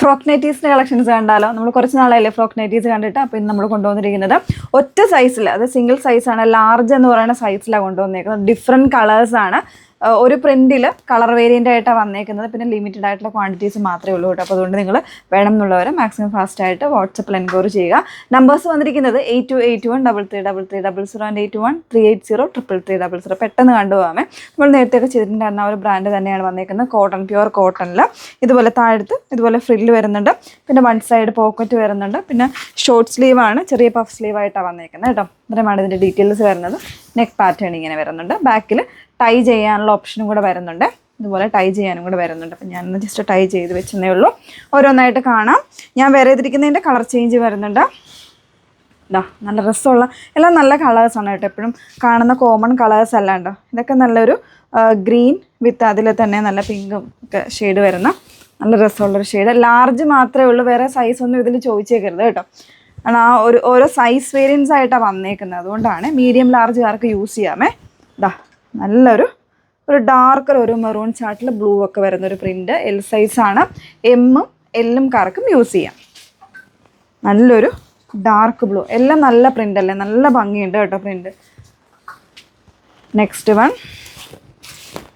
Frock നൈറ്റീസിൻ്റെ collections കണ്ടാലോ? നമ്മൾ കുറച്ച് നാളായില്ലേ ഫ്രോക്ക് നൈറ്റീസ് കണ്ടിട്ട്. അപ്പോൾ ഇന്ന് നമ്മൾ കൊണ്ടുവന്നിരിക്കുന്നത് ഒറ്റ സൈസിൽ, അത് സിംഗിൾ സൈസാണ്, ലാർജ് എന്ന് പറയുന്ന സൈസിലാണ് കൊണ്ടുവന്നിരിക്കുന്നത്. ഡിഫറെൻറ്റ് കളേഴ്സാണ്. ഒരു പ്രിൻറ്റിൽ കളർ വേരിയൻ്റ് ആയിട്ടാണ് വന്നേക്കുന്നത്. പിന്നെ ലിമിറ്റഡ് ആയിട്ടുള്ള ക്വാണ്ടിറ്റീസ് മാത്രമേ ഉള്ളൂ കേട്ടോ. അപ്പോൾ അതുകൊണ്ട് നിങ്ങൾ വേണം എന്നുള്ളവരെ മാക്സിമം ഫാസ്റ്റായിട്ട് വാട്സപ്പിൽ എൻക്വയറി ചെയ്യുക. നമ്പേഴ്സ് വന്നിരിക്കുന്നത് 8281333300 ആൻഡ് 813803803300. പെട്ടെന്ന് കണ്ടുപോകാമേ. നമ്മൾ നേരത്തെയൊക്കെ ചെയ്തിട്ടുണ്ടായിരുന്ന ആ ഒരു ബ്രാൻഡ് തന്നെയാണ് വന്നേക്കുന്നത്. കോട്ടൺ, പ്യുവർ കോട്ടണിൽ ഇതുപോലെ താഴത്ത് ഇതുപോലെ ഫ്രില്ല് വരുന്നുണ്ട്. പിന്നെ വൺ സൈഡ് പോക്കറ്റ് വരുന്നുണ്ട്. പിന്നെ ഷോർട്ട് സ്ലീവാണ്, ചെറിയ പഫ് സ്ലീവായിട്ടാണ് വന്നേക്കുന്നത് കേട്ടോ. ഇത്രയുമാണ് ഇതിൻ്റെ ഡീറ്റെയിൽസ് വരുന്നത്. നെക്ക് പാറ്റേൺ ഇങ്ങനെ വരുന്നുണ്ട്. ബാക്കിൽ ടൈ ചെയ്യാനുള്ള ഓപ്ഷനും കൂടെ വരുന്നുണ്ട്. ഇതുപോലെ ടൈ ചെയ്യാനും കൂടെ വരുന്നുണ്ട്. അപ്പം ഞാനൊന്ന് ജസ്റ്റ് ടൈ ചെയ്ത് വെച്ചെന്നേ ഉള്ളൂ. ഓരോന്നായിട്ട് കാണാം. ഞാൻ വേറെ ചെയ്തിരിക്കുന്നതിൻ്റെ കളർ ചേഞ്ച് വരുന്നുണ്ട്. ഇതാ നല്ല രസമുള്ള എല്ലാം നല്ല കളേഴ്സാണ് കേട്ടോ. എപ്പോഴും കാണുന്ന കോമൺ കളേഴ്സ് അല്ലാണ്ടോ. ഇതൊക്കെ നല്ലൊരു ഗ്രീൻ വിത്ത് അതിൽ തന്നെ നല്ല പിങ്കും ഒക്കെ ഷെയ്ഡ് വരുന്ന നല്ല രസമുള്ളൊരു ഷെയ്ഡ്. ലാർജ് മാത്രമേ ഉള്ളൂ, വേറെ സൈസ് ഒന്നും ഇതിൽ ചോദിച്ചേക്കരുത് കേട്ടോ. കാരണം ആ ഓരോ സൈസ് വേരിയൻസ് ആയിട്ടാണ് വന്നേക്കുന്നത്. അതുകൊണ്ടാണ് മീഡിയം ലാർജുകാർക്ക് യൂസ് ചെയ്യാമേ. ഇതാ നല്ലൊരു ഡാർക്കർ ഒരു മെറൂൺ ചാർട്ടിൽ ബ്ലൂ ഒക്കെ വരുന്നൊരു പ്രിൻറ്റ്. എൽ സൈസാണ്. എമ്മും എല്ലും കാർക്കും യൂസ് ചെയ്യാം. നല്ലൊരു ഡാർക്ക് ബ്ലൂ. എല്ലാം നല്ല പ്രിൻ്റ് അല്ലേ, നല്ല ഭംഗിയുണ്ട് കേട്ടോ പ്രിൻ്റ്. നെക്സ്റ്റ് വൺ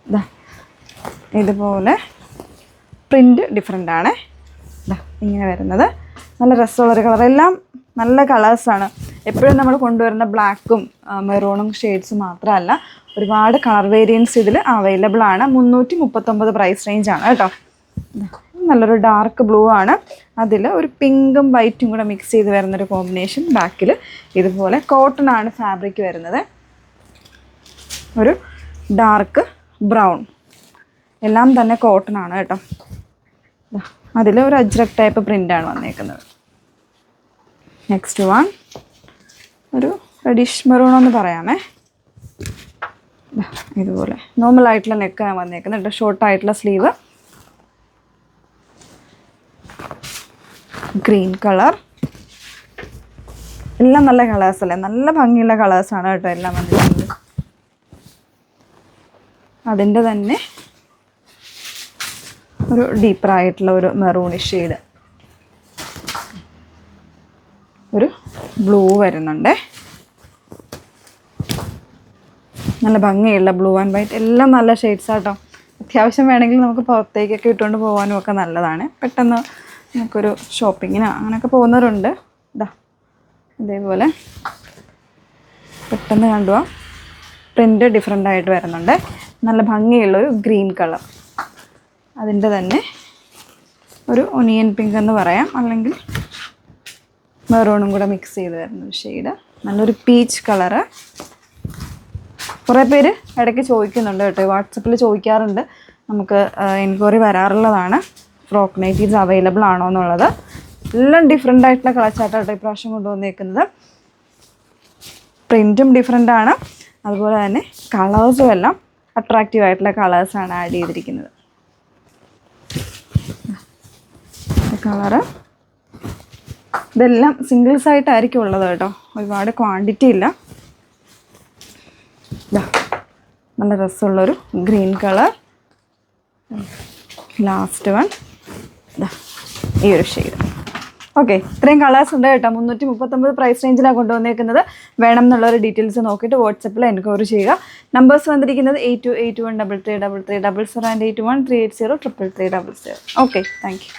ഇതാ ഇതുപോലെ പ്രിൻ്റ് ഡിഫറെൻ്റ് ആണ്. ഇതാ ഇങ്ങനെ വരുന്നത് നല്ല രസമുള്ളൊരു കളർ. എല്ലാം നല്ല കളേഴ്സാണ്. എപ്പോഴും നമ്മൾ കൊണ്ടുവരുന്ന ബ്ലാക്കും മെറൂണും ഷെയ്ഡ്സ് മാത്രമല്ല, ഒരുപാട് കളർ വേരിയൻസ് ഇതിൽ അവൈലബിൾ ആണ്. 339 പ്രൈസ് റേഞ്ചാണ് കേട്ടോ. നല്ലൊരു ഡാർക്ക് ബ്ലൂ ആണ്. അതിൽ ഒരു പിങ്കും വൈറ്റും കൂടെ മിക്സ് ചെയ്ത് വരുന്നൊരു കോമ്പിനേഷൻ. ബാക്കിൽ ഇതുപോലെ കോട്ടൺ ആണ് ഫാബ്രിക് വരുന്നത്. ഒരു ഡാർക്ക് ബ്രൗൺ, എല്ലാം തന്നെ കോട്ടൺ ആണ് കേട്ടോ. അതിൽ ഒരു അജ്രക് ടൈപ്പ് പ്രിൻ്റാണ് വന്നേക്കുന്നത്. നെക്സ്റ്റ് വൺ ഒരു റെഡിഷ് മെറൂൺ എന്ന് പറയാമേ. ഇതുപോലെ നോർമലായിട്ടുള്ള നെക്കാണ് വന്നേക്കുന്നത്. ഷോർട്ടായിട്ടുള്ള സ്ലീവ്, ഗ്രീൻ കളർ. എല്ലാം നല്ല കളേഴ്സ് അല്ലേ, നല്ല ഭംഗിയുള്ള കളേഴ്സാണ് കേട്ടോ എല്ലാം വന്നിട്ടുണ്ട്. അതിൻ്റെ തന്നെ ഒരു ഡീപ്പറായിട്ടുള്ള ഒരു മെറൂണിഷ് ഷെയ്ഡ്, ഒരു ബ്ലൂ വരുന്നുണ്ട്. നല്ല ഭംഗിയുള്ള ബ്ലൂ ആൻഡ് വൈറ്റ്, എല്ലാം നല്ല ഷെയ്ഡ്സ് ആട്ടോ. അത്യാവശ്യം വേണമെങ്കിൽ നമുക്ക് പുറത്തേക്കൊക്കെ ഇട്ടുകൊണ്ട് പോകാനും ഒക്കെ നല്ലതാണ്. പെട്ടെന്ന് നമുക്കൊരു ഷോപ്പിങ്ങിനോ അങ്ങനെയൊക്കെ പോകുന്നവരുണ്ട്. ഇതാ ഇതേപോലെ പെട്ടെന്ന് കണ്ടുപോകാം. പ്രിൻ്റ് ഡിഫറെൻ്റ് ആയിട്ട് വരുന്നുണ്ട്. നല്ല ഭംഗിയുള്ളൊരു ഗ്രീൻ കളർ. അതിൻ്റെ തന്നെ ഒരു ഒനിയൻ പിങ്ക് എന്ന് പറയാം, അല്ലെങ്കിൽ മെറൂണും കൂടെ മിക്സ് ചെയ്ത് വരുന്നൊരു ഷെയ്ഡ്. നല്ലൊരു പീച്ച് കളറ്. കുറേ പേര് ഇടയ്ക്ക് ചോദിക്കുന്നുണ്ട് കേട്ടോ, വാട്സപ്പിൽ ചോദിക്കാറുണ്ട്. നമുക്ക് എൻക്വയറി വരാറുള്ളതാണ് ഫ്രോക്ക് നൈറ്റീസ് അവൈലബിൾ ആണോ എന്നുള്ളത്. എല്ലാം ഡിഫറെൻ്റ് ആയിട്ടുള്ള കളർ ചാർട്ടാണ് ഇപ്രാവശ്യം കൊണ്ടുവന്നേക്കുന്നത്. പ്രിൻറ്റും ഡിഫറെൻ്റ് ആണ്, അതുപോലെ തന്നെ കളേഴ്സും എല്ലാം അട്രാക്റ്റീവ് ആയിട്ടുള്ള കളേഴ്സാണ് ആഡ് ചെയ്തിരിക്കുന്നത്. കളറ് ഇതെല്ലാം സിംഗിൾസ് ആയിട്ടായിരിക്കും ഉള്ളത് കേട്ടോ, ഒരുപാട് ക്വാണ്ടിറ്റി ഇല്ല. നല്ല രസമുള്ളൊരു ഗ്രീൻ കളർ. ലാസ്റ്റ് വൺ ഈ ഒരു ഷെയ്ഡ്. ഓക്കെ, ഇത്രയും കളേഴ്സ് ഉണ്ട് കേട്ടോ. 339 പ്രൈസ് റേഞ്ചിലാണ് കൊണ്ടുവന്നേക്കുന്നത്. വേണം എന്നുള്ളൊരു ഡീറ്റെയിൽസ് നോക്കിയിട്ട് വാട്സപ്പിൽ എൻക്വയറി ചെയ്യുക. നമ്പേഴ്സ് വന്നിരിക്കുന്നത് 8281333300 ആൻഡ് 813803803300. Okay, thank you.